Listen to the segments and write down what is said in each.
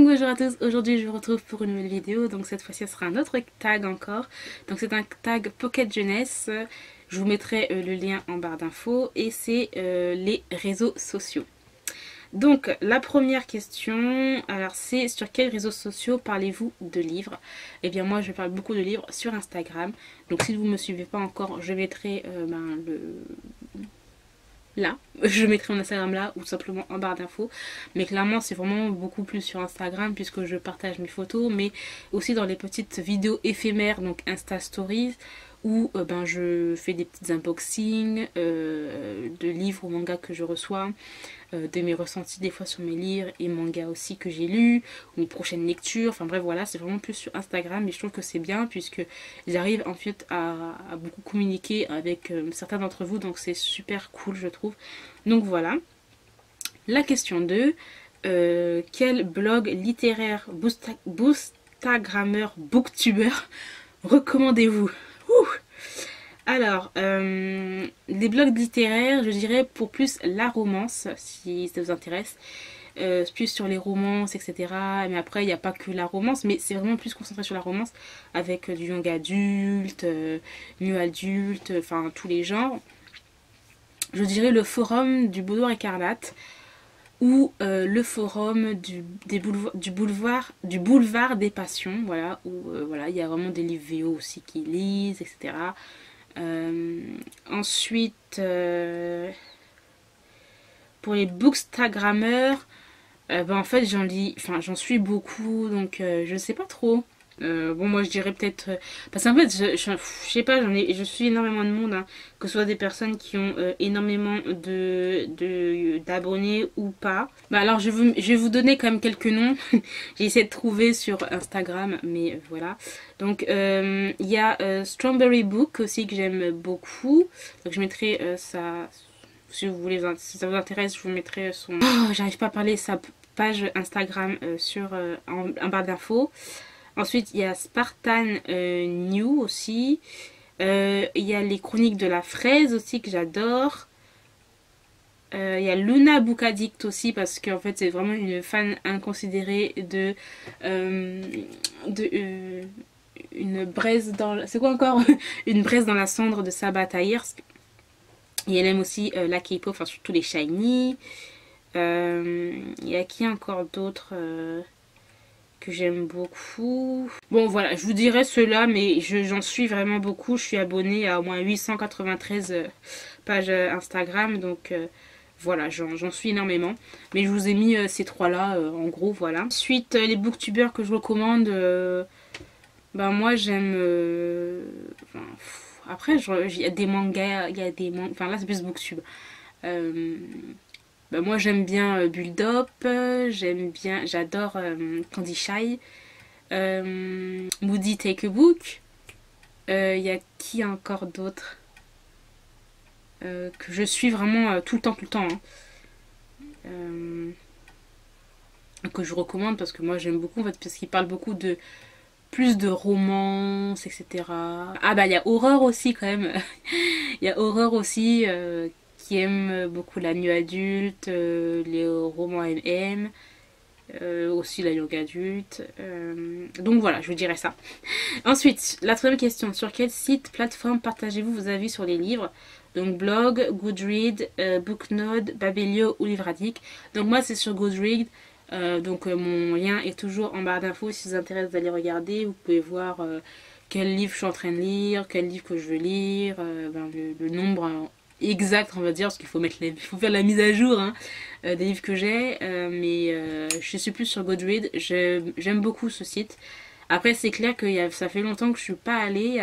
bonjour à tous, aujourd'hui je vous retrouve pour une nouvelle vidéo, donc cette fois-ci ce sera un autre tag encore, donc c'est un tag Pocket Jeunesse, je vous mettrai le lien en barre d'infos et c'est les réseaux sociaux. Donc la première question, alors c'est sur quels réseaux sociaux parlez-vous de livres? Eh bien moi je parle beaucoup de livres sur Instagram, donc si vous ne me suivez pas encore je mettrai là, je mettrai mon Instagram là ou simplement en barre d'infos, mais clairement c'est vraiment beaucoup plus sur Instagram puisque je partage mes photos, mais aussi dans les petites vidéos éphémères, donc Insta Stories, où je fais des petits unboxings de livres ou mangas que je reçois, de mes ressentis des fois sur mes livres et mangas aussi que j'ai lus, ou une prochaine lecture, enfin bref voilà, c'est vraiment plus sur Instagram et je trouve que c'est bien puisque j'arrive en fait à beaucoup communiquer avec certains d'entre vous, donc c'est super cool je trouve. Donc voilà. La question 2, quel blog littéraire, bookstagrammeur, booktubeur recommandez-vous? Alors, les blogs littéraires, je dirais pour plus la romance, si ça vous intéresse. Plus sur les romances, etc. Mais après, il n'y a pas que la romance, mais c'est vraiment plus concentré sur la romance, avec du young adulte, new adulte, enfin tous les genres. Je dirais le forum du Boudoir Écarlate ou le forum du boulevard des passions, voilà, où voilà, il y a vraiment des livres VO aussi qui lisent, etc. Ensuite, pour les bookstagrammeurs, en fait j'en suis beaucoup, donc je sais pas trop. Bon, moi je dirais peut-être parce qu'en fait je sais pas, je suis énormément de monde, hein, que ce soit des personnes qui ont énormément d'abonnés ou pas. Alors je vais vous donner quand même quelques noms. J'ai essayé de trouver sur Instagram, mais voilà. Donc il y a Strawberry Book aussi que j'aime beaucoup, donc je mettrai ça si vous voulez, si ça vous intéresse, je vous mettrai son... Oh, j'arrive pas à parler, sa page Instagram sur en barre d'infos. Ensuite, il y a Spartan New aussi. Il y a les chroniques de la fraise aussi que j'adore. Il y a Luna Book Addict aussi parce qu'en fait c'est vraiment une fan inconsidérée de une braise dans... C'est quoi encore? Une braise dans la cendre de Sabaa Tahir. Et elle aime aussi la K-pop, enfin surtout les shiny. Il y a qui encore d'autres que j'aime beaucoup. Bon voilà, je vous dirai ceux-là, mais j'en suis vraiment beaucoup. Je suis abonnée à au moins 893 pages Instagram, donc voilà, j'en suis énormément. Mais je vous ai mis ces trois-là, en gros, voilà. Ensuite, les booktubeurs que je recommande, moi j'aime... après, il y a des mangas, enfin là c'est plus booktube. Moi j'aime bien Bulldop, j'adore Candy Shy, Moody Take a Book. Il y a qui encore d'autres que je suis vraiment tout le temps, hein. Que je recommande parce que moi j'aime beaucoup en fait, parce qu'il parle beaucoup de plus de romance, etc. Ah il y a Horreur aussi quand même. Il y a Horreur aussi qui aime beaucoup la new adulte, les romans MM, aussi la young adulte. Donc voilà, je vous dirais ça. Ensuite, la troisième question. Sur quel site, plateforme partagez-vous vos avis sur les livres? Donc blog, Goodreads, Booknode, Babelio ou Livratic. Donc moi c'est sur Goodreads. Mon lien est toujours en barre d'infos si ça vous intéresse d'aller regarder. Vous pouvez voir quel livre je suis en train de lire, quel livre que je veux lire, le nombre exact on va dire, parce qu'il faut faire la mise à jour, hein, des livres que j'ai, mais je suis plus sur Goodreads. J'aime beaucoup ce site. Après c'est clair que ça fait longtemps que je suis pas allée.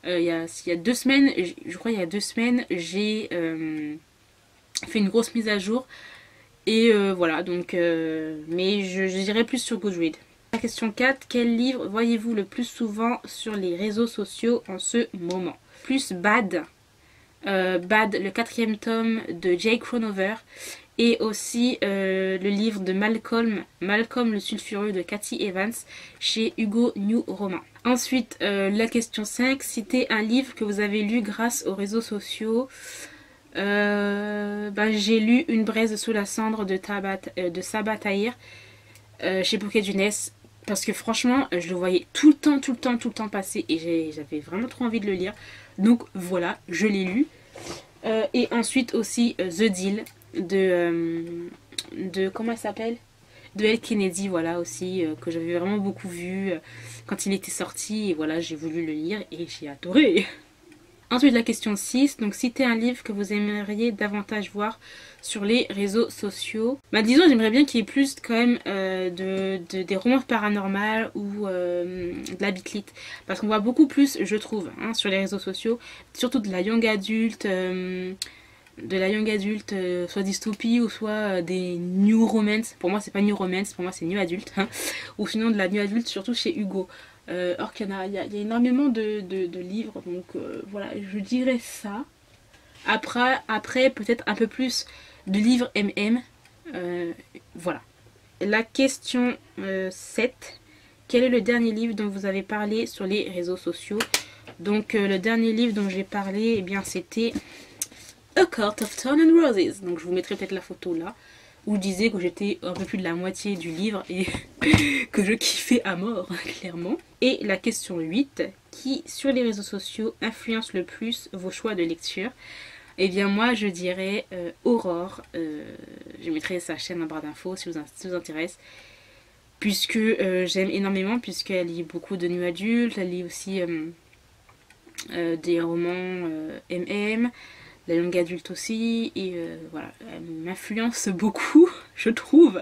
Il y a 2 semaines, je crois il y a 2 semaines, j'ai fait une grosse mise à jour. Et voilà, donc mais je dirais plus sur Goodreads. La question 4, quel livre voyez-vous le plus souvent sur les réseaux sociaux en ce moment? Plus Bad, le 4e tome de Jake Ronover, et aussi le livre de Malcolm le sulfureux de Cathy Evans chez Hugo New Roman. Ensuite, la question 5, citez un livre que vous avez lu grâce aux réseaux sociaux. J'ai lu Une braise sous la cendre de Sabaa Tahir. chez Pocket Jeunesse. Parce que franchement, je le voyais tout le temps passer. Et j'avais vraiment trop envie de le lire. Donc voilà, je l'ai lu. Et ensuite aussi The Deal de comment elle s'appelle, de Elle Kennedy, voilà aussi, que j'avais vraiment beaucoup vu quand il était sorti. Et voilà, j'ai voulu le lire et j'ai adoré. Ensuite, la question 6. Donc, citez un livre que vous aimeriez davantage voir sur les réseaux sociaux. Bah, disons, j'aimerais bien qu'il y ait plus quand même des romans paranormales ou de la bitlit. Parce qu'on voit beaucoup plus, je trouve, hein, sur les réseaux sociaux. Surtout de la young adulte, soit dystopie ou soit des new romance. Pour moi, c'est pas new romance, pour moi, c'est new adulte. Hein. Ou sinon de la new adulte, surtout chez Hugo. Or qu'il y a énormément de livres, donc voilà, je dirais ça. Après peut-être un peu plus de livres MM. Voilà. La question 7. Quel est le dernier livre dont vous avez parlé sur les réseaux sociaux? Donc le dernier livre dont j'ai parlé, eh bien c'était A Court of Thorns and Roses. Donc je vous mettrai peut-être la photo là. Où je disais que j'étais un peu plus de la moitié du livre et que je kiffais à mort, clairement. Et la question 8, qui sur les réseaux sociaux influence le plus vos choix de lecture? Eh bien moi je dirais Aurore, je mettrai sa chaîne en barre d'infos si ça vous intéresse. Puisque j'aime énormément, puisqu'elle lit beaucoup de nu adultes, elle lit aussi des romans MM. La young adulte aussi, et voilà, elle m'influence beaucoup, je trouve.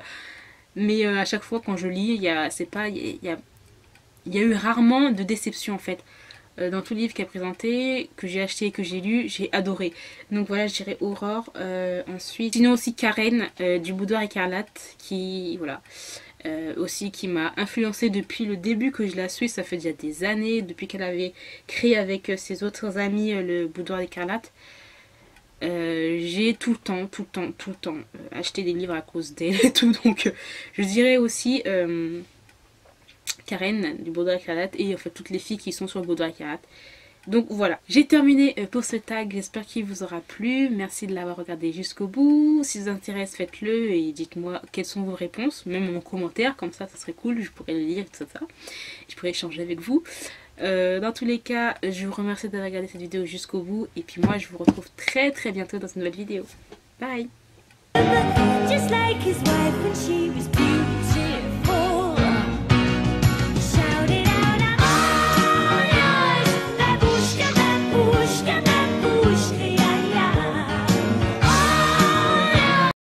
Mais à chaque fois quand je lis, il y a eu rarement de déception en fait. Dans tout livre qu'elle a présenté, que j'ai acheté et que j'ai lu, j'ai adoré. Donc voilà, je dirais Aurore. Ensuite, sinon aussi Karen du Boudoir Écarlate, qui voilà, aussi qui m'a influencée depuis le début que je la suis. Ça fait déjà des années, depuis qu'elle avait créé avec ses autres amis le Boudoir Écarlate. J'ai tout le temps acheté des livres à cause d'elle et tout, donc je dirais aussi Karen du Boudoir Écarlate et en fait toutes les filles qui sont sur le Boudoir Écarlate. Donc voilà, j'ai terminé pour ce tag, j'espère qu'il vous aura plu, merci de l'avoir regardé jusqu'au bout. Si ça vous intéresse, faites-le et dites-moi quelles sont vos réponses, même en commentaire, comme ça serait cool, je pourrais le lire, tout ça, je pourrais échanger avec vous. Dans tous les cas, je vous remercie d'avoir regardé cette vidéo jusqu'au bout. Et puis moi, je vous retrouve très bientôt dans une nouvelle vidéo. Bye! Just like his wife when she was